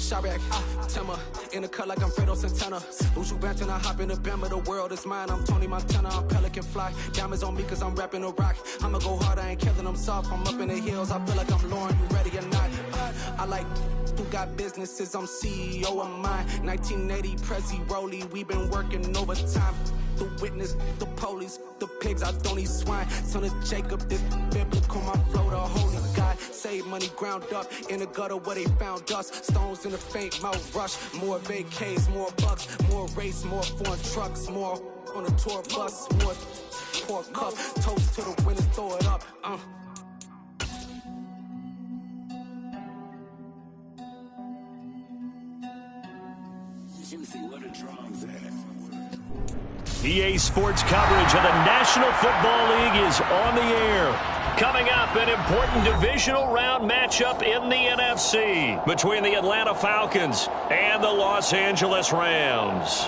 Chirac, Timmer, in the cut like I'm Fredo Santana. Uju Banton, I hop in the Bama, the world is mine. I'm Tony Montana, I'm Pelican Fly. Diamonds on me cause I'm rapping a rock. I'ma go hard, I ain't killing them soft. I'm up in the hills, I feel like I'm Lauren, you ready or not? I like who got businesses, I'm CEO of mine. 1980 Prezi Rolly, we been working overtime. The witness, the police, the pigs, I don't eat swine. Son of Jacob, this biblical, my flow, the holy God. Save money ground up in the gutter where they found us. Stones in the faint mouth rush. More vacays, more bucks, more race, more foreign trucks, more on a tour bus, more pour cup. Toast to the winners, throw it up. EA Sports coverage of the National Football League is on the air. Coming up, an important divisional round matchup in the NFC between the Atlanta Falcons and the Los Angeles Rams.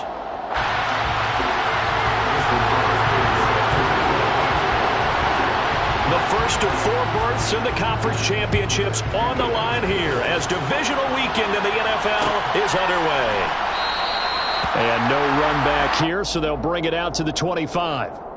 The first of 4 berths in the conference championships on the line here as divisional weekend in the NFL is underway. And no run back here, so they'll bring it out to the 25.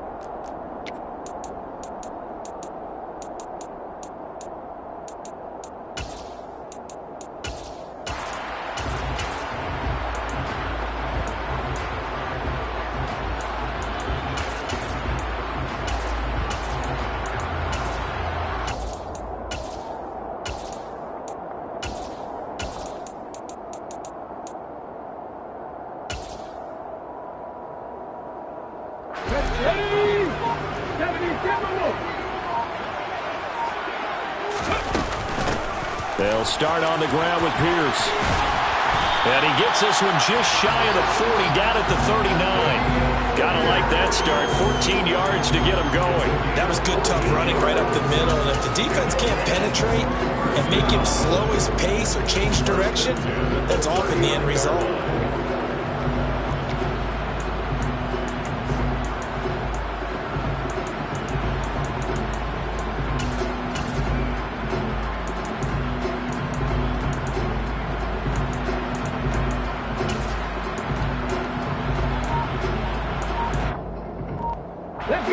They'll start on the ground with Pierce. And he gets this one just shy of the 40, down at the 39. Gotta like that start. 14 yards to get him going. That was good, tough running right up the middle. And if the defense can't penetrate and make him slow his pace or change direction, that's often the end result.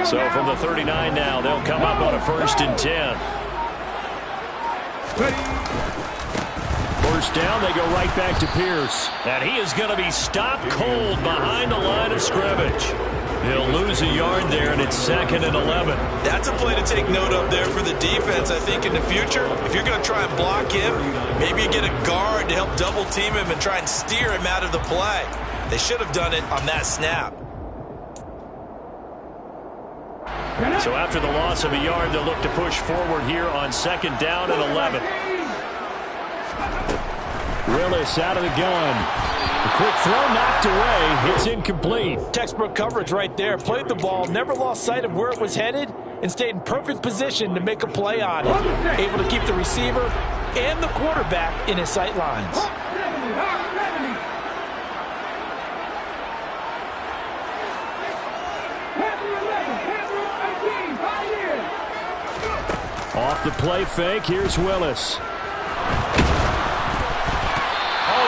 So from the 39 now, they'll come up on a 1st and 10. First down, they go right back to Pierce. And he is going to be stopped cold behind the line of scrimmage. He'll lose a yard there, and it's 2nd and 11. That's a play to take note of there for the defense, I think, in the future. If you're going to try and block him, maybe you get a guard to help double team him and try and steer him out of the play. They should have done it on that snap. So after the loss of a yard, they'll look to push forward here on 2nd down and 11. Willis out of the gun. A quick throw knocked away. It's incomplete. Textbook coverage right there. Played the ball, never lost sight of where it was headed, and stayed in perfect position to make a play on it. Able to keep the receiver and the quarterback in his sight lines. Off the play fake, here's Willis. Oh,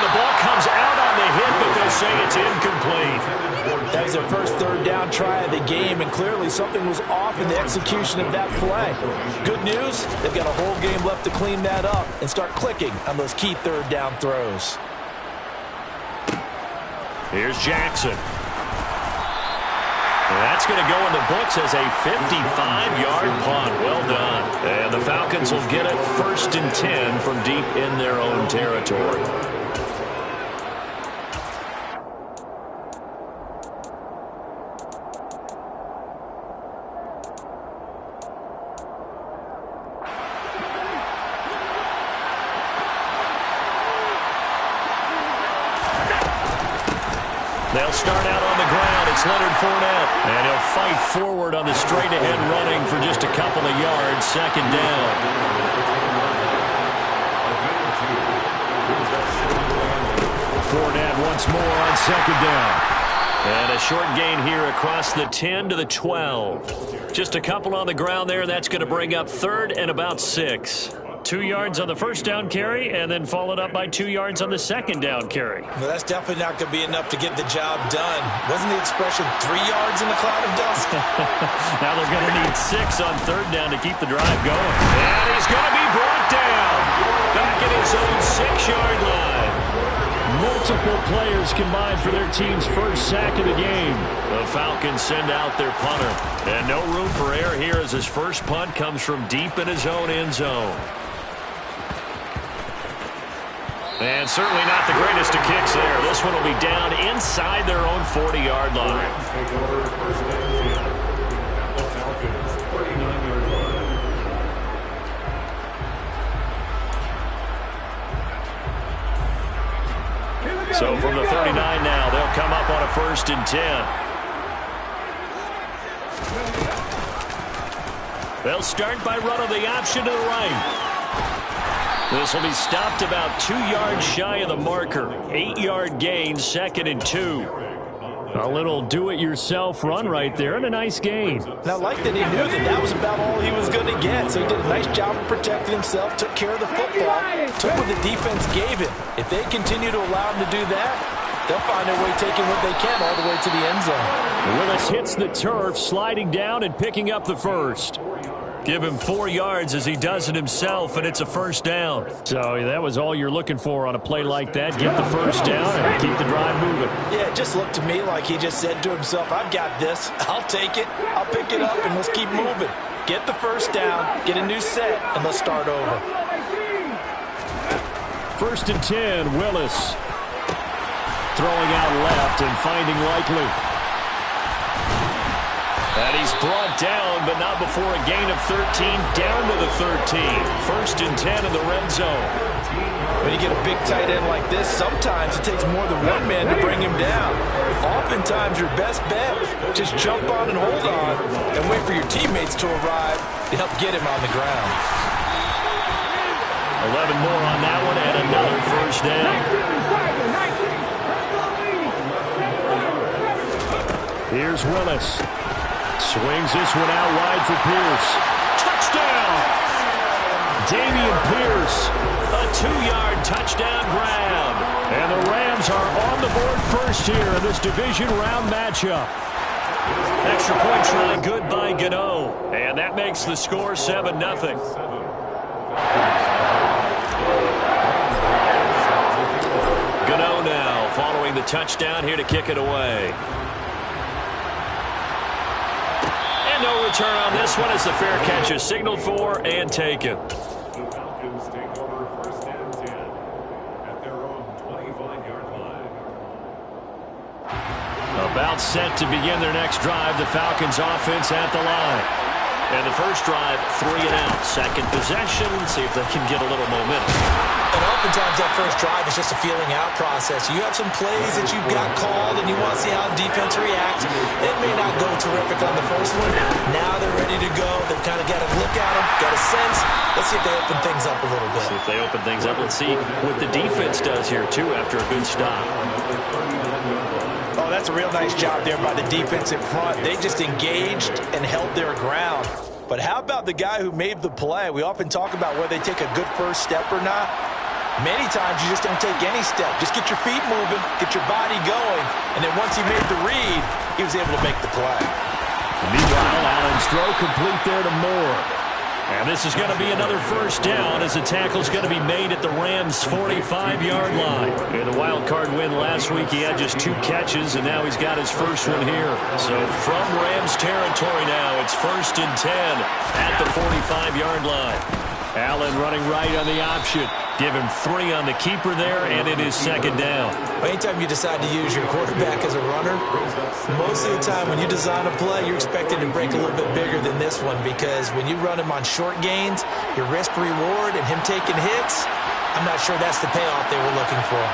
the ball comes out on the hit, but they'll say it's incomplete. That was their first 3rd down try of the game, and clearly something was off in the execution of that play. Good news, they've got a whole game left to clean that up and start clicking on those key 3rd down throws. Here's Jackson. That's going to go in the books as a 55-yard punt. Well done. And the Falcons will get it 1st and 10 from deep in their own territory. They'll start out on the ground. It's Leonard Fournette. And he'll fight forward on the straight-ahead running for just a couple of yards. 2nd down. Fournette once more on 2nd down. And a short gain here across the 10 to the 12. Just a couple on the ground there. That's going to bring up 3rd and about 6. 2 yards on the first down carry, and then followed up by 2 yards on the second down carry. Well, that's definitely not going to be enough to get the job done. Wasn't the expression 3 yards in a cloud of dust? Now they're going to need 6 on third down to keep the drive going. And he's going to be brought down back at his own 6-yard line. Multiple players combined for their team's first sack of the game. The Falcons send out their punter. And no room for error here as his first punt comes from deep in his own end zone. And certainly not the greatest of kicks there. This one will be down inside their own 40-yard line. So from the 39 now, they'll come up on a 1st and 10. They'll start by running the option to the right. This will be stopped about 2 yards shy of the marker. 8-yard gain, 2nd and 2. A little do-it-yourself run right there, and a nice gain. Now, like that, he knew that was about all he was going to get, so he did a nice job of protecting himself, took care of the football, took what the defense gave him. If they continue to allow him to do that, they'll find their way taking what they can all the way to the end zone. Willis hits the turf, sliding down and picking up the first. Give him 4 yards as he does it himself, and it's a 1st down. So that was all you're looking for on a play like that. Get the 1st down and keep the drive moving. Yeah, it just looked to me like he just said to himself, I've got this. I'll take it. I'll pick it up, and let's keep moving. Get the 1st down, get a new set, and let's start over. 1st and 10, Willis. Throwing out left and finding Likely. And he's brought down, but not before a gain of 13, down to the 13. 1st and 10 in the red zone. When you get a big tight end like this, sometimes it takes more than one man to bring him down. Oftentimes, your best bet, just jump on and hold on and wait for your teammates to arrive to help get him on the ground. 11 more on that one and another 1st down. Here's Willis. Swings this one out wide for Pierce. Touchdown! Dameon Pierce, a 2-yard touchdown grab. And the Rams are on the board first here in this division round matchup. Extra point try good by Gano. And that makes the score 7-0. Gano now following the touchdown here to kick it away. No return on this one as the fair catch is signaled for and taken. Falcons take over 1st and 10 at their own 25-yard line. About set to begin their next drive, the Falcons offense at the line. And the first drive, 3 and out. Second possession, see if they can get a little momentum. And oftentimes that first drive is just a feeling out process. You have some plays that you've got called and you want to see how defense reacts. It may not go terrific on the first one. Now they're ready to go. They've kind of got a look at them, got a sense. Let's see if they open things up a little bit. See if they open things up. Let's see what the defense does here, too, after a good stop. Oh, that's a real nice job there by the defense in front. They just engaged and held their ground. But how about the guy who made the play? We often talk about whether they take a good first step or not. Many times you just don't take any step. Just get your feet moving, get your body going, and then once he made the read, he was able to make the play. Meanwhile, Allen's throw complete there to Moore. And this is going to be another first down as the tackle's going to be made at the Rams' 45-yard line. In the wild card win last week, he had just 2 catches, and now he's got his first one here. So from Rams territory now, it's 1st and 10 at the 45-yard line. Allen running right on the option. Give him 3 on the keeper there, and it is 2nd down. Anytime you decide to use your quarterback as a runner, most of the time when you design a play, you're expected to break a little bit bigger than this one because when you run him on short gains, your risk-reward and him taking hits, I'm not sure that's the payoff they were looking for.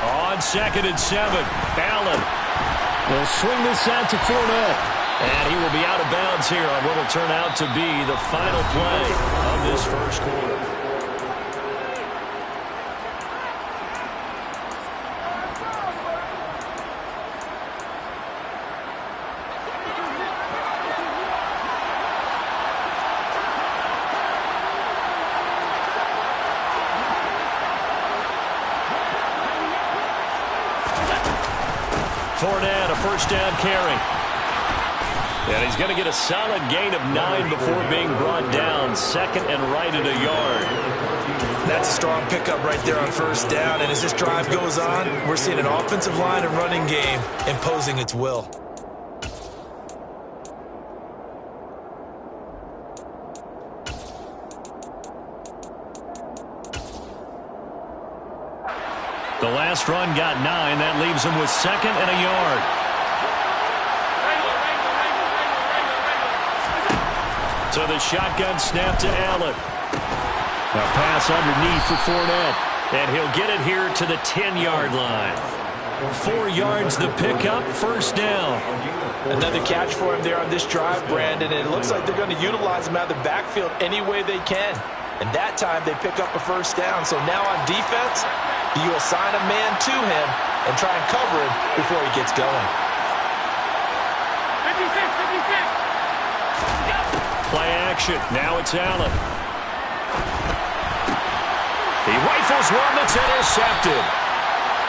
On 2nd and 7, Allen. They'll swing this out to Fournette. And he will be out of bounds here on what will turn out to be the final play of this first quarter. Fournette, a first down carry. And he's going to get a solid gain of 9 before being brought down. Second and right at a yard. That's a strong pickup right there on first down. And as this drive goes on, we're seeing an offensive line and running game imposing its will. The last run got 9. That leaves him with second and a yard. So the shotgun snap to Allen. A pass underneath for Fournette. And he'll get it here to the 10-yard line. 4 yards the pickup, first down. Another catch for him there on this drive, Brandon. And it looks like they're going to utilize him out of the backfield any way they can. And that time they pick up a first down. So now on defense, you assign a man to him and try and cover him before he gets going. 56. Play action. Now it's Allen. He rifles one that's intercepted.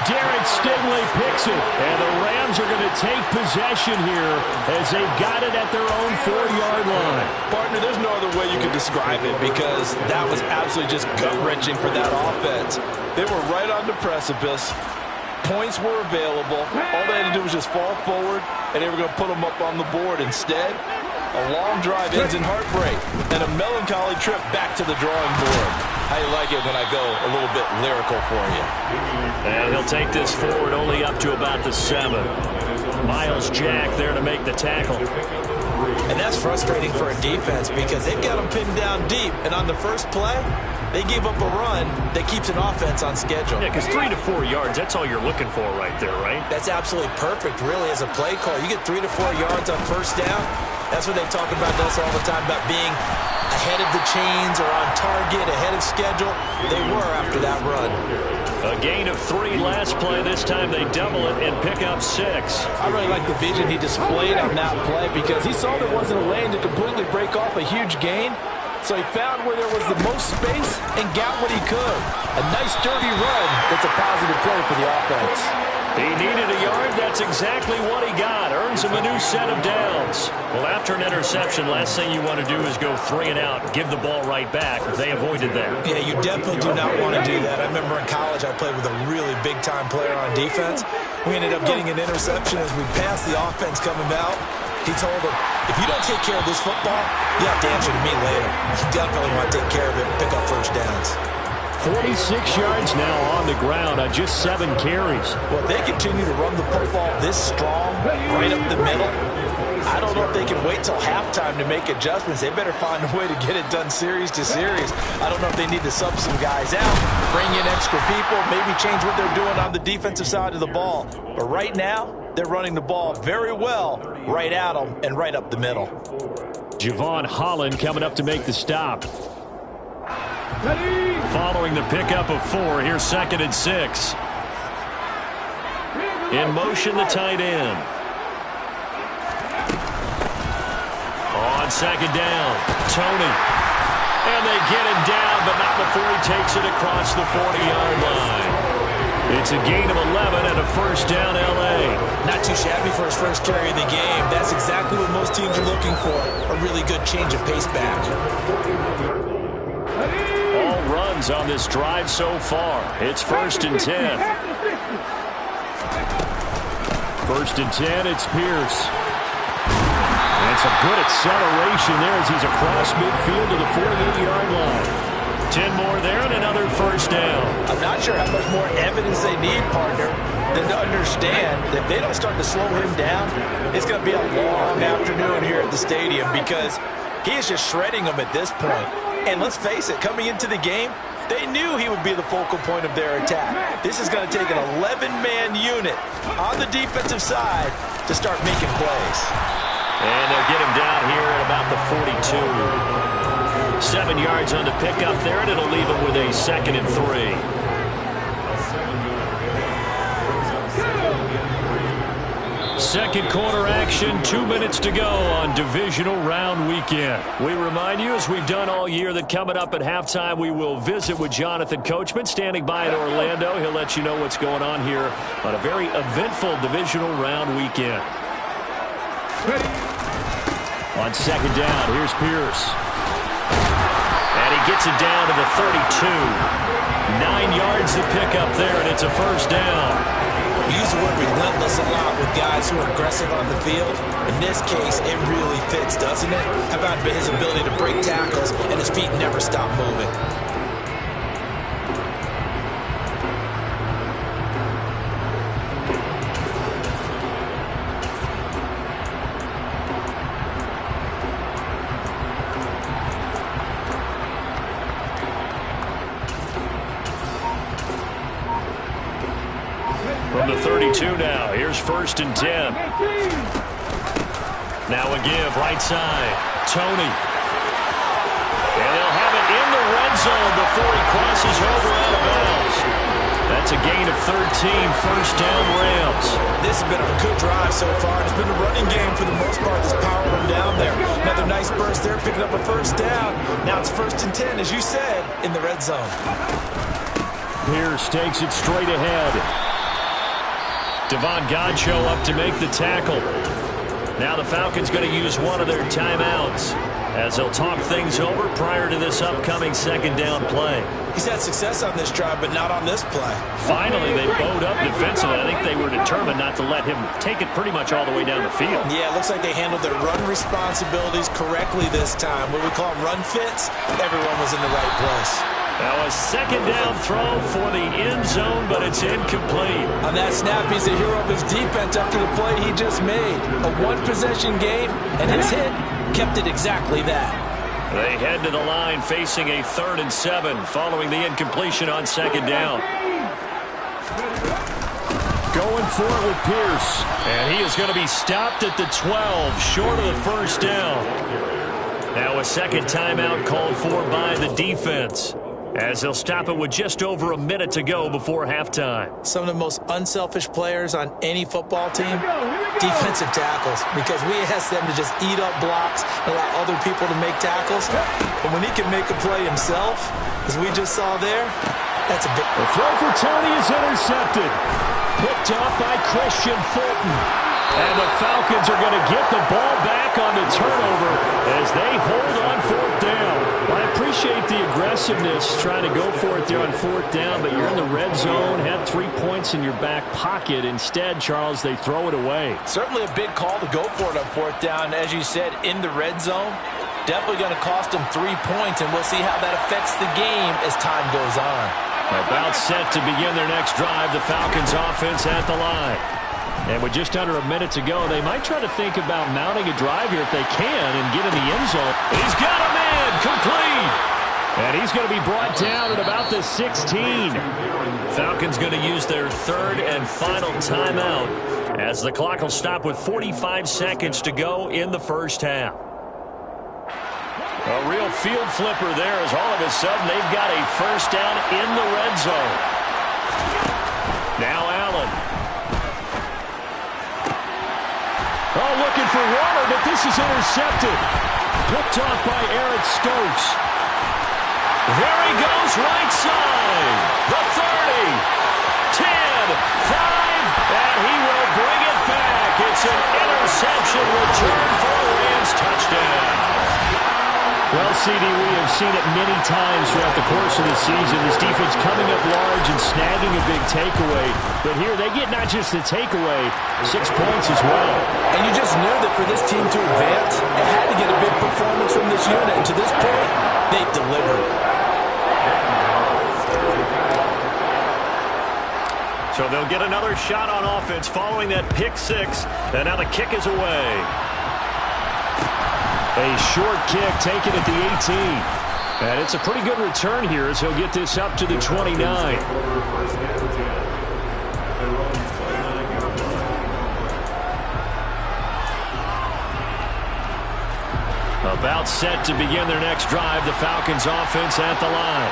Derek Stingley picks it. And the Rams are going to take possession here as they've got it at their own 4-yard line. Partner, there's no other way you could describe it because that was absolutely just gut-wrenching for that offense. They were right on the precipice. Points were available. All they had to do was just fall forward, and they were going to put them up on the board. Instead, a long drive ends in heartbreak and a melancholy trip back to the drawing board. How you like it when I go a little bit lyrical for you? And he'll take this forward only up to about the 7. Myles Jack there to make the tackle. And that's frustrating for a defense because they've got them pinned down deep. And on the first play, they gave up a run that keeps an offense on schedule. Yeah, because 3 to 4 yards, that's all you're looking for right there, right? That's absolutely perfect, really, as a play call. You get 3 to 4 yards on first down. That's what they talk about us all the time, about being ahead of the chains or on target, ahead of schedule. They were after that run. A gain of 3 last play. This time they double it and pick up 6. I really like the vision he displayed on that play because he saw there wasn't a lane to completely break off a huge gain. So he found where there was the most space and got what he could. A nice, dirty run. That's a positive play for the offense. He needed a yard. That's exactly what he got. Earns him a new set of downs. Well, after an interception, last thing you want to do is go 3 and out, give the ball right back. They avoided that. Yeah, you definitely do not want to do that. I remember in college I played with a really big-time player on defense. We ended up getting an interception as we passed the offense coming out. He told him, if you don't take care of this football, you have to answer to me later. You definitely want to take care of it and pick up first downs. 46 yards now on the ground on just 7 carries. Well, they continue to run the football this strong, right up the middle. I don't know if they can wait till halftime to make adjustments. They better find a way to get it done series to series. I don't know if they need to sub some guys out, bring in extra people, maybe change what they're doing on the defensive side of the ball. But right now, they're running the ball very well right at them and right up the middle. Javon Holland coming up to make the stop. Following the pickup of 4, here's 2nd and 6. In motion, the tight end. On 2nd down, Tony. And they get him down, but not before he takes it across the 40-yard line. It's a gain of 11 and a first down, L.A. Not too shabby for his first carry of the game. That's exactly what most teams are looking for, a really good change of pace back. All runs on this drive so far. It's 1st and 10. 1st and 10, it's Pierce. And some good acceleration there as he's across midfield to the 48-yard line. 10 more there and another first down. I'm not sure how much more evidence they need, partner, than to understand that if they don't start to slow him down, it's going to be a long afternoon here at the stadium because he is just shredding them at this point. And let's face it, coming into the game, they knew he would be the focal point of their attack. This is going to take an 11-man unit on the defensive side to start making plays. And they'll get him down here at about the 42. 7 yards on the pickup there, and it'll leave him with a 2nd and 3. Second quarter action, 2 minutes to go on divisional round weekend. We remind you, as we've done all year, that coming up at halftime, we will visit with Jonathan Coachman, standing by in Orlando. He'll let you know what's going on here on a very eventful divisional round weekend. On second down, here's Pierce. And he gets it down to the 32. 9 yards to pick up there, and it's a first down. We use the word relentless a lot with guys who are aggressive on the field. In this case, it really fits, doesn't it? How about his ability to break tackles and his feet never stop moving? From the 32 now, here's 1st and 10. Now a give, right side, Tony. And they'll have it in the red zone before he crosses over out of bounds. That's a gain of 13, first down Rams. This has been a good drive so far. It's been a running game for the most part that's powered them down there. Another nice burst there, picking up a first down. Now it's 1st and 10, as you said, in the red zone. Pierce takes it straight ahead. Devon Godchaux up to make the tackle. Now the Falcons going to use one of their timeouts as they'll talk things over prior to this upcoming second down play. He's had success on this drive, but not on this play. Finally, they bowed up defensively. I think they were determined not to let him take it pretty much all the way down the field. Yeah, it looks like they handled their run responsibilities correctly this time. What we call them run fits, everyone was in the right place. Now a second down throw for the end zone, but it's incomplete. On that snap, he's a hero of his defense after the play he just made. A one-possession game, and his hit kept it exactly that. They head to the line facing a 3rd and 7 following the incompletion on second down. Going for it with Pierce. And he is going to be stopped at the 12, short of the first down. Now a second timeout called for by the defense, as they'll stop it with just over a minute to go before halftime. Some of the most unselfish players on any football team, defensive tackles, because we ask them to just eat up blocks and allow other people to make tackles. But when he can make a play himself, as we just saw there, that's a big... The throw for Tony is intercepted. Picked off by Christian Fulton. And the Falcons are going to get the ball back on the turnover as they hold on 4th down. I appreciate the aggressiveness trying to go for it there on 4th down, but you're in the red zone, had 3 points in your back pocket. Instead, Charles, they throw it away. Certainly a big call to go for it on 4th down. As you said, in the red zone, definitely going to cost them 3 points, and we'll see how that affects the game as time goes on. About set to begin their next drive, the Falcons offense at the line. And with just under a minute to go, they might try to think about mounting a drive here if they can and get in the end zone. He's got a man, complete. And he's going to be brought down at about the 16. Falcons going to use their 3rd and final timeout as the clock will stop with 45 seconds to go in the first half. A real field flipper there as all of a sudden they've got a first down in the red zone. Now Allen. Oh, looking for Waller, but this is intercepted. Picked off by Eric Stokes. There he goes, right side. The 30, 10, 5, and he will bring it back. It's an interception return for a Rams touchdown. Well, CD, we have seen it many times throughout the course of the season. This defense coming up large and snagging a big takeaway. But here they get not just the takeaway, 6 points as well. And you just knew that for this team to advance, it had to get a big performance from this unit. And to this point, they've delivered. So they'll get another shot on offense following that pick 6. And now the kick is away. A short kick taken at the 18. And it's a pretty good return here as he'll get this up to the 29. About set to begin their next drive, the Falcons offense at the line.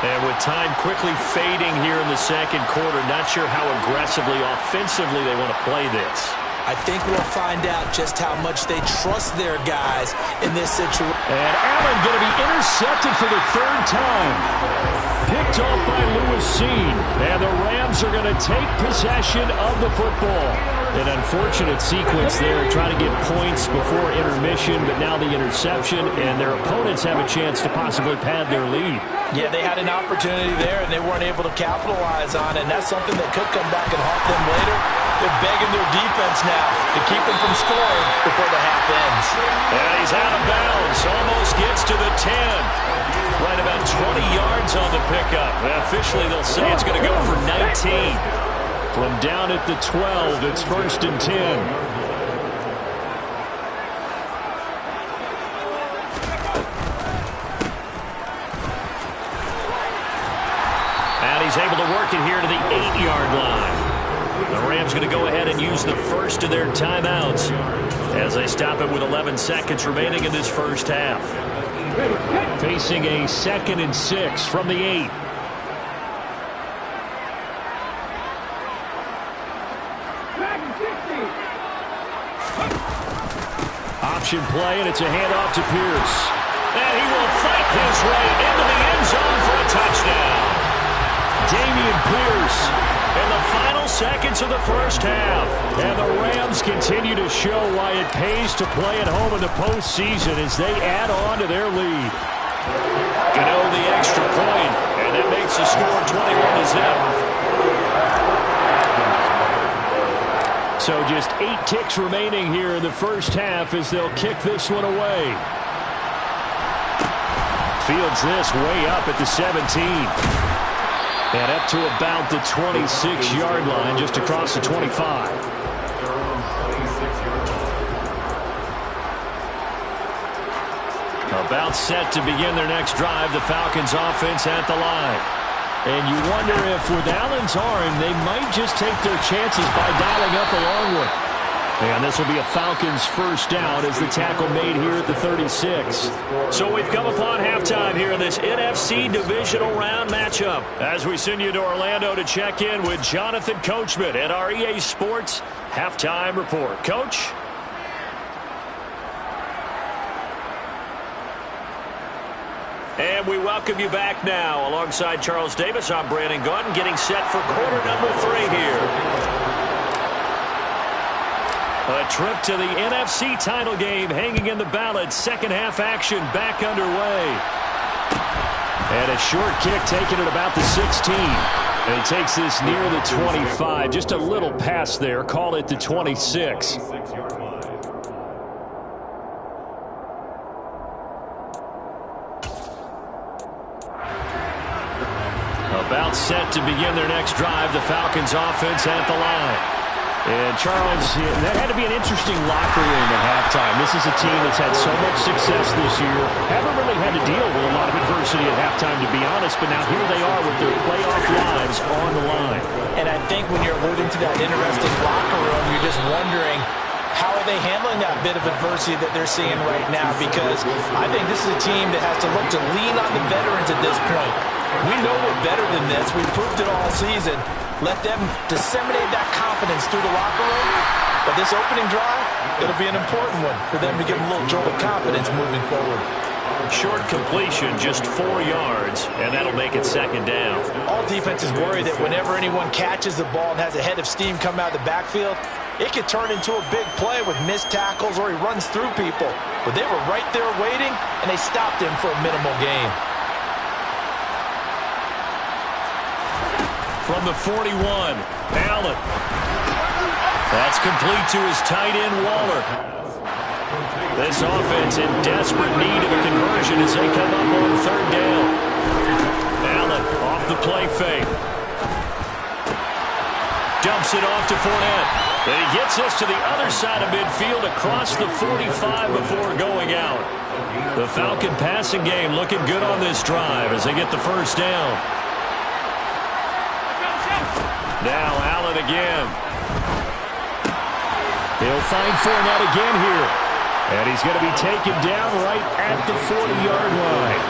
And with time quickly fading here in the second quarter, not sure how aggressively, offensively they want to play this. I think we'll find out just how much they trust their guys in this situation. And Allen going to be intercepted for the third time. Picked off by Lewis Cine. And the Rams are going to take possession of the football. An unfortunate sequence there, trying to get points before intermission, but now the interception, and their opponents have a chance to possibly pad their lead. Yeah, they had an opportunity there, and they weren't able to capitalize on it, and that's something that could come back and haunt them later. They're begging their defense now to keep them from scoring before the half ends. And he's out of bounds, almost gets to the 10. Right about 20 yards on the pickup. Officially, they'll say it's going to go for 19. From down at the 12, it's 1st and 10. And he's able to work it here to the 8-yard line. The Rams going to go ahead and use the first of their timeouts as they stop it with 11 seconds remaining in this first half. Facing a 2nd and 6 from the 8. Option play, and it's a handoff to Pierce. And he will fight his way into the end zone for a touchdown. Dameon Pierce in the final seconds of the first half. And the Rams continue to show why it pays to play at home in the postseason as they add on to their lead. Gano the extra point, and that makes the score 21-0. So just 8 ticks remaining here in the first half as they'll kick this one away. Fields this way up at the 17. And up to about the 26-yard line, just across the 25. About set to begin their next drive, the Falcons offense at the line. And you wonder if with Allen's arm, they might just take their chances by dialing up a long one. And this will be a Falcons first down as the tackle made here at the 36. So we've come upon halftime here in this NFC divisional round matchup as we send you to Orlando to check in with Jonathan Coachman at our EA Sports Halftime Report. Coach? And we welcome you back now. Alongside Charles Davis, I'm Brandon Gaudin, getting set for quarter number 3 here. A trip to the NFC title game hanging in the balance. Second half action back underway. And a short kick taken at about the 16. And he takes this near the 25. Just a little pass there. Call it the 26. About set to begin their next drive. The Falcons offense at the line. And Charles, that had to be an interesting locker room at halftime. This is a team that's had so much success this year. Haven't really had to deal with a lot of adversity at halftime, to be honest. But now here they are with their playoff lives on the line. And I think when you're alluding to that interesting locker room, you're just wondering, how are they handling that bit of adversity that they're seeing right now? Because I think this is a team that has to look to lean on the veterans at this point. We know we're better than this. We've proved it all season. Let them disseminate that confidence through the locker room. But this opening drive, it'll be an important one for them to give them a little jolt of confidence moving forward. Short completion, just 4 yards, and that'll make it second down. All defenses worry that whenever anyone catches the ball and has a head of steam come out of the backfield, it could turn into a big play with missed tackles or he runs through people. But they were right there waiting, and they stopped him for a minimal gain. From the 41, Allen. That's complete to his tight end, Waller. This offense in desperate need of a conversion as they come up on third down. Allen off the play fake. Dumps it off to Fournette. And he gets us to the other side of midfield across the 45 before going out. The Falcon passing game looking good on this drive as they get the first down. Now Allen again. He'll find Fournette again here. And he's going to be taken down right at the 40-yard line.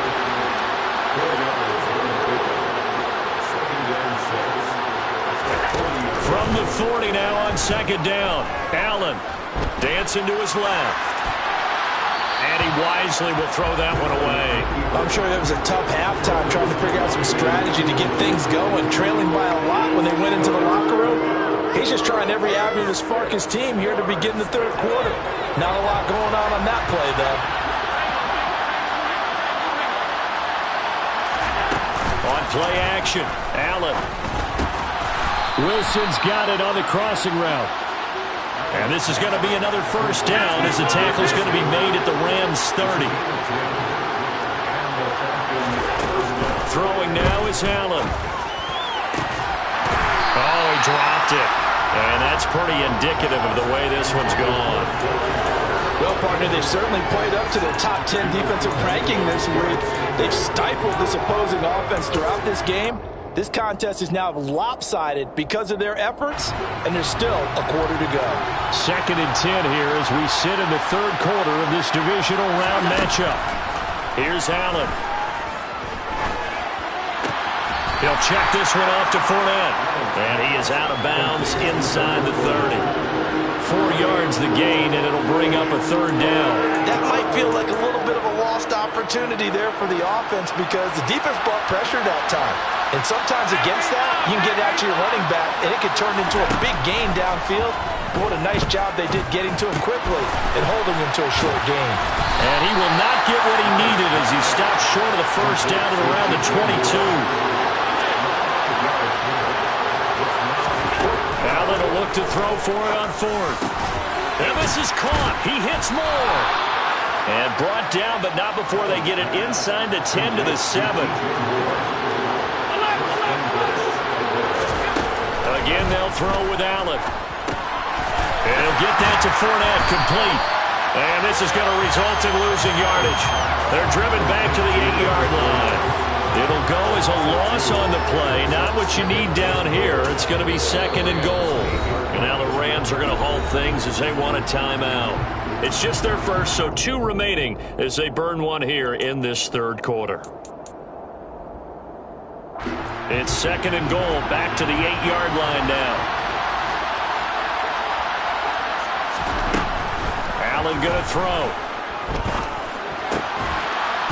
From the 40 now on second down. Allen dancing to his left. And he wisely will throw that one away. I'm sure it was a tough halftime trying to figure out some strategy to get things going, trailing by a lot when they went into the locker room. He's just trying every avenue to spark his team here to begin the third quarter. Not a lot going on that play, though. On play action, Allen. Wilson's got it on the crossing route. And this is going to be another first down as the tackle is going to be made at the Rams 30. Throwing now is Allen. Oh, he dropped it. And that's pretty indicative of the way this one's gone. Well, partner, they've certainly played up to their top 10 defensive ranking this week. They've stifled this opposing offense throughout this game. This contest is now lopsided because of their efforts, and there's still a quarter to go. 2nd and 10 here as we sit in the third quarter of this divisional round matchup. Here's Allen. He'll check this one off to Fournette. And he is out of bounds inside the 30. 4 yards the gain, and it'll bring up a third down. That might feel like a little bit of a lost opportunity there for the offense because the defense brought pressure that time. And sometimes against that, you can get out to your running back, and it could turn into a big gain downfield. But what a nice job they did getting to him quickly and holding him to a short gain. And he will not get what he needed as he stops short of the first down at around the 22. Allen will look to throw for it on 4th. And this is caught. He hits more. And brought down, but not before they get it inside the 10 to the 7. Again, they'll throw with Allen. And he'll get that to Fournette, complete. And this is going to result in losing yardage. They're driven back to the 8-yard line. It'll go as a loss on the play. Not what you need down here. It's going to be 2nd and goal. And now the Rams are going to halt things as they want a timeout. It's just their first, so 2 remaining as they burn one here in this third quarter. It's 2nd and goal, back to the 8-yard line now. Allen going to throw.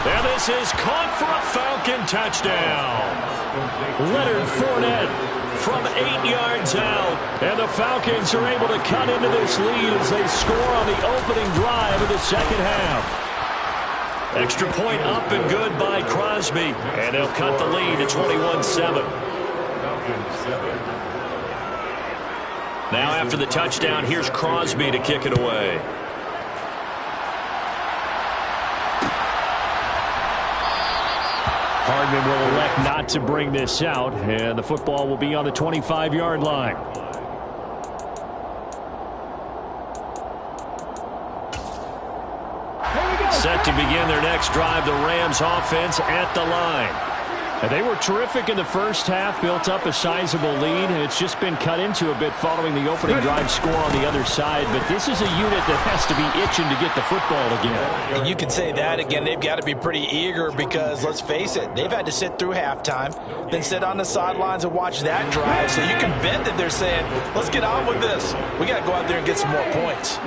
And this is caught for a Falcon touchdown. Leonard Fournette from 8 yards out. And the Falcons are able to cut into this lead as they score on the opening drive of the second half. Extra point up and good by Crosby. And they'll cut the lead to 21-7. Now after the touchdown, here's Crosby to kick it away. Hardman will elect not to bring this out, and the football will be on the 25-yard line. Set to begin their next drive, the Rams offense at the line. And they were terrific in the first half, built up a sizable lead. It's just been cut into a bit following the opening drive score on the other side. But this is a unit that has to be itching to get the football again. And you can say that again. They've got to be pretty eager because, let's face it, they've had to sit through halftime, then sit on the sidelines and watch that drive. So you can bet that they're saying, let's get on with this. We got to go out there and get some more points.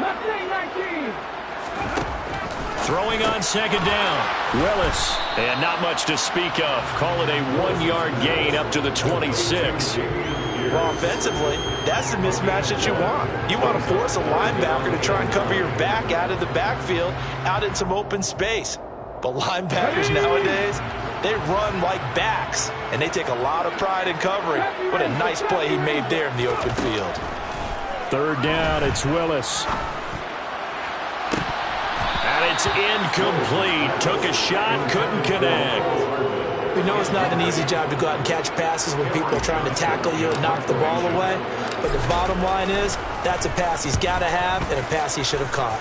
Throwing on second down, Willis. And not much to speak of. Call it a 1-yard gain up to the 26. Well, offensively, that's the mismatch that you want. You want to force a linebacker to try and cover your back out of the backfield, out in some open space. But linebackers nowadays, they run like backs, and they take a lot of pride in covering. What a nice play he made there in the open field. Third down, it's Willis. And it's incomplete. Took a shot, couldn't connect. We know it's not an easy job to go out and catch passes when people are trying to tackle you and knock the ball away. But the bottom line is, that's a pass he's got to have and a pass he should have caught.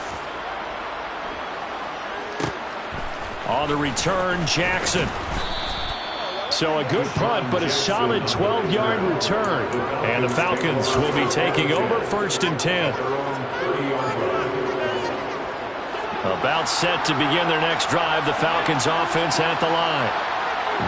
On the return, Jackson. So a good punt, but a solid 12-yard return. And the Falcons will be taking over 1st and 10. About set to begin their next drive, the Falcons offense at the line.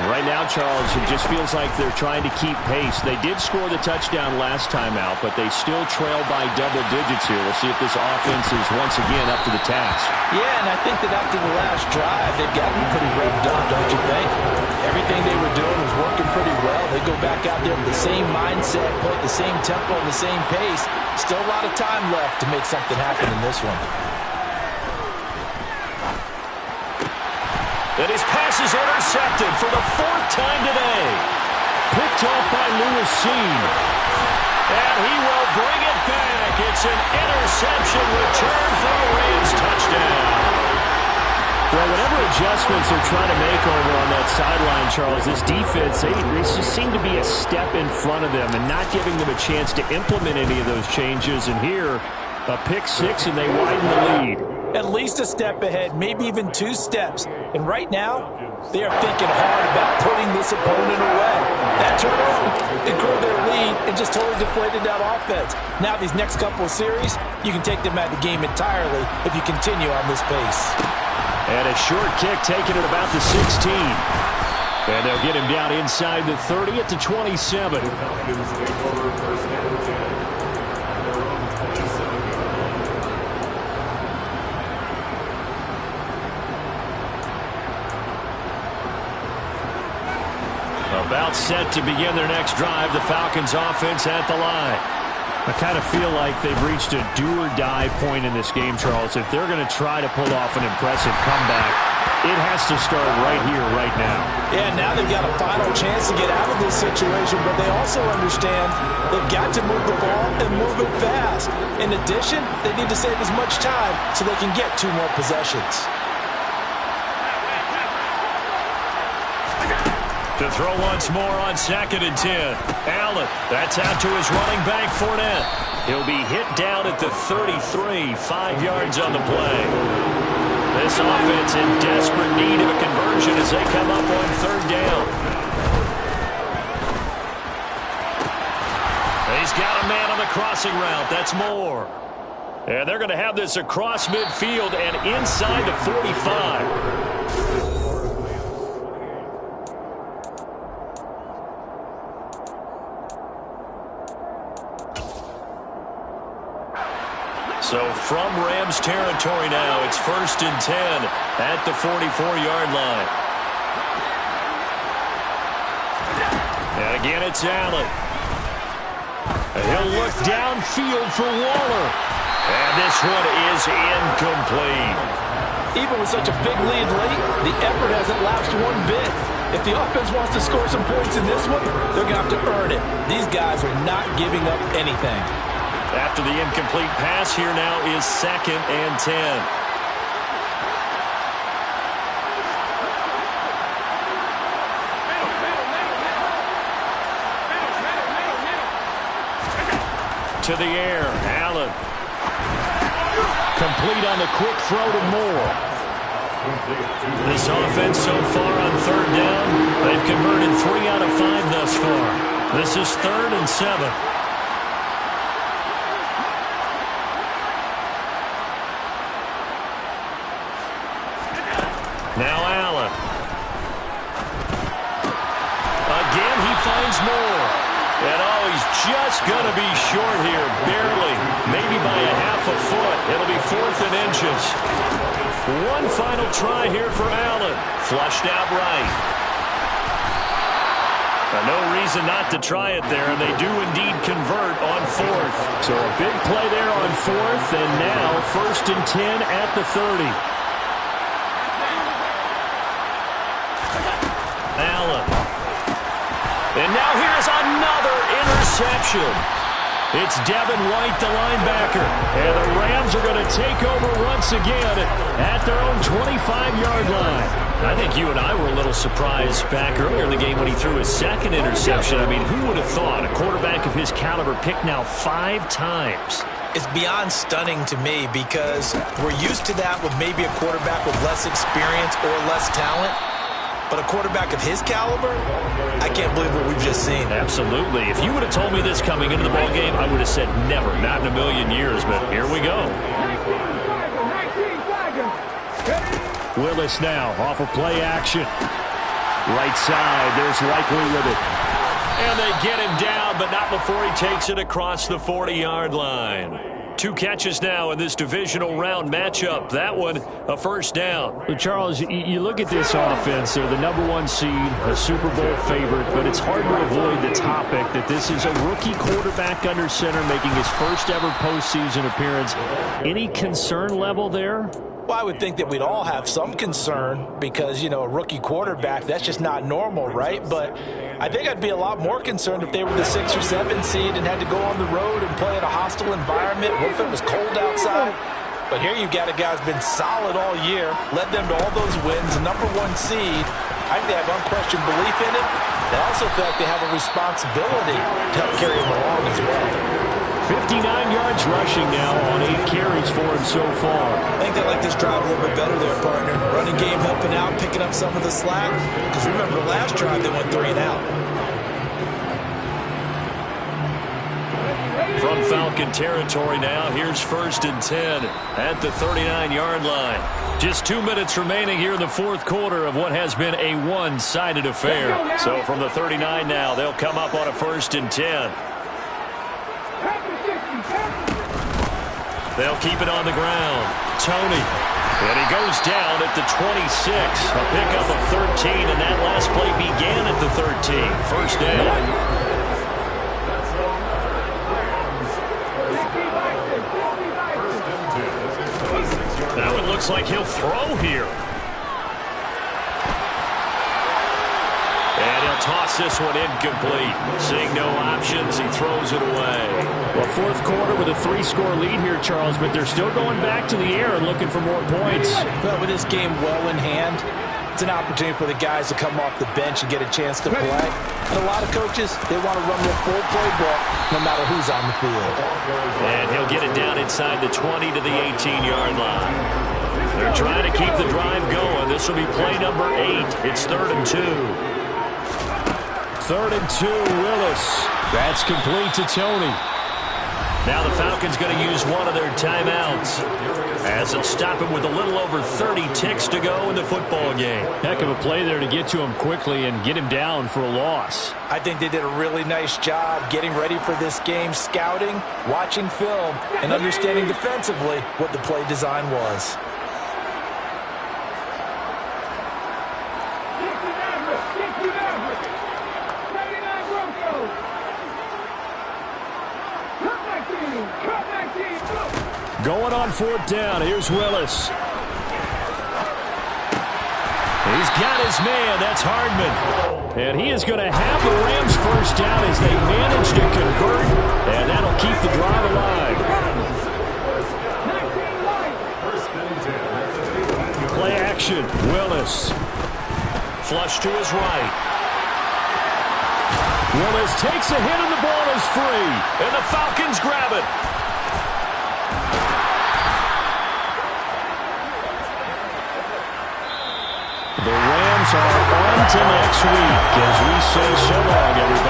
Right now now, Charles, it just feels like they're trying to keep pace. They did score the touchdown last time out, but they still trail by double digits here. We'll see if this offense is once again up to the task. Yeah, and I think that after the last drive, they've gotten pretty revved up, don't you think? Everything they were doing was working pretty well. They go back out there with the same mindset, play at the same tempo and the same pace. Still a lot of time left to make something happen in this one. And his pass is intercepted for the 4th time today. Picked off by Lewis Cine. And he will bring it back. It's an interception return for a Rams touchdown. Well, whatever adjustments they're trying to make over on that sideline, Charles, this defense, they just seem to be a step in front of them and not giving them a chance to implement any of those changes. And here, a pick 6, and they widen the lead. At least a step ahead, maybe even 2 steps. And right now, they are thinking hard about putting this opponent away. That turnover, it grew their lead and just totally deflated that offense. Now these next couple of series, you can take them out of the game entirely if you continue on this pace. And a short kick taken at about the 16. And they'll get him down inside the 30 at the 27. About set to begin their next drive, the Falcons offense at the line. I kind of feel like they've reached a do-or-die point in this game, Charles. If they're going to try to pull off an impressive comeback, it has to start right here, right now. Yeah, now they've got a final chance to get out of this situation, but they also understand they've got to move the ball and move it fast. In addition, they need to save as much time so they can get 2 more possessions. To throw once more on 2nd and 10. Allen, that's out to his running back, Fournette. He'll be hit down at the 33, 5 yards on the play. This offense in desperate need of a conversion as they come up on 3rd down. He's got a man on the crossing route. That's Moore. And they're going to have this across midfield and inside the 45. So from Rams territory now, it's 1st and 10 at the 44-yard line. And again, it's Allen. And he'll look downfield for Waller. And this one is incomplete. Even with such a big lead late, the effort hasn't lapsed one bit. If the offense wants to score some points in this one, they're going to have to earn it. These guys are not giving up anything. After the incomplete pass, here now is 2nd and 10. To the air, Allen. Complete on the quick throw to Moore. This offense so far on 3rd down, they've converted 3 out of 5 thus far. This is 3rd and 7. Now Allen. Again, he finds Moore. And he's just going to be short here, barely, maybe by a half a foot. It'll be 4th and inches. One final try here for Allen. Flushed out right. No reason not to try it there, and they do indeed convert on 4th. So a big play there on 4th, and now 1st and 10 at the 30. Allen. And now here's another interception. It's Devin White, the linebacker. And the Rams are going to take over once again at their own 25-yard line. I think you and I were a little surprised back earlier in the game when he threw his 2nd interception. I mean, who would have thought a quarterback of his caliber picked now 5 times? It's beyond stunning to me because we're used to that with maybe a quarterback with less experience or less talent. But a quarterback of his caliber, I can't believe what we've just seen. Absolutely. If you would have told me this coming into the ballgame, I would have said never, not in a million years. But here we go. Willis now off of play action. Right side, there's Likely with it. And they get him down, but not before he takes it across the 40-yard line. 2 catches now in this divisional round matchup. That one, a first down. Well, Charles, you look at this offense. They're the #1 seed, a Super Bowl favorite, but it's hard to avoid the topic that this is a rookie quarterback under center making his first ever postseason appearance. Any concern level there? Well, I would think that we'd all have some concern because, you know, a rookie quarterback, that's just not normal, right? But I think I'd be a lot more concerned if they were the 6 or 7 seed and had to go on the road and play in a hostile environment. What if it was cold outside? But here you've got a guy who's been solid all year, led them to all those wins, #1 seed. I think they have unquestioned belief in it. They also feel like they have a responsibility to help carry him along as well. 59 yards rushing now on 8 carries for him so far. I think they like this drive a little bit better there, partner. Running game helping out, picking up some of the slack. Because remember, the last drive they went 3 and out. From Falcon territory now, here's 1st and 10 at the 39-yard line. Just 2 minutes remaining here in the 4th quarter of what has been a one-sided affair. So from the 39 now, they'll come up on a 1st and 10. They'll keep it on the ground. Tony. And he goes down at the 26. A pickup of 13, and that last play began at the 13. First down. Now it looks like he'll throw here. And he'll toss this one incomplete. Seeing no options, he throws it away. Well, 4th quarter with a 3-score lead here, Charles, but they're still going back to the air and looking for more points. Well, with this game well in hand, it's an opportunity for the guys to come off the bench and get a chance to play. And a lot of coaches, they want to run their full playbook no matter who's on the field. And he'll get it down inside the 20 to the 18-yard line. They're trying to keep the drive going. This will be play number 8. It's 3rd and 2. 3rd and 2, Willis. That's complete to Tony. Now the Falcons going to use one of their timeouts as they'll stop him with a little over 30 ticks to go in the football game. Heck of a play there to get to him quickly and get him down for a loss. I think they did a really nice job getting ready for this game, scouting, watching film, and understanding defensively what the play design was. Going on 4th down. Here's Willis. He's got his man. That's Hardman. And he is going to have the Rams first down as they manage to convert. And that'll keep the drive alive. Play action. Willis. Flush to his right. Willis takes a hit and the ball is free. And the Falcons grab it. The Rams are on to next week as we say so long, everybody.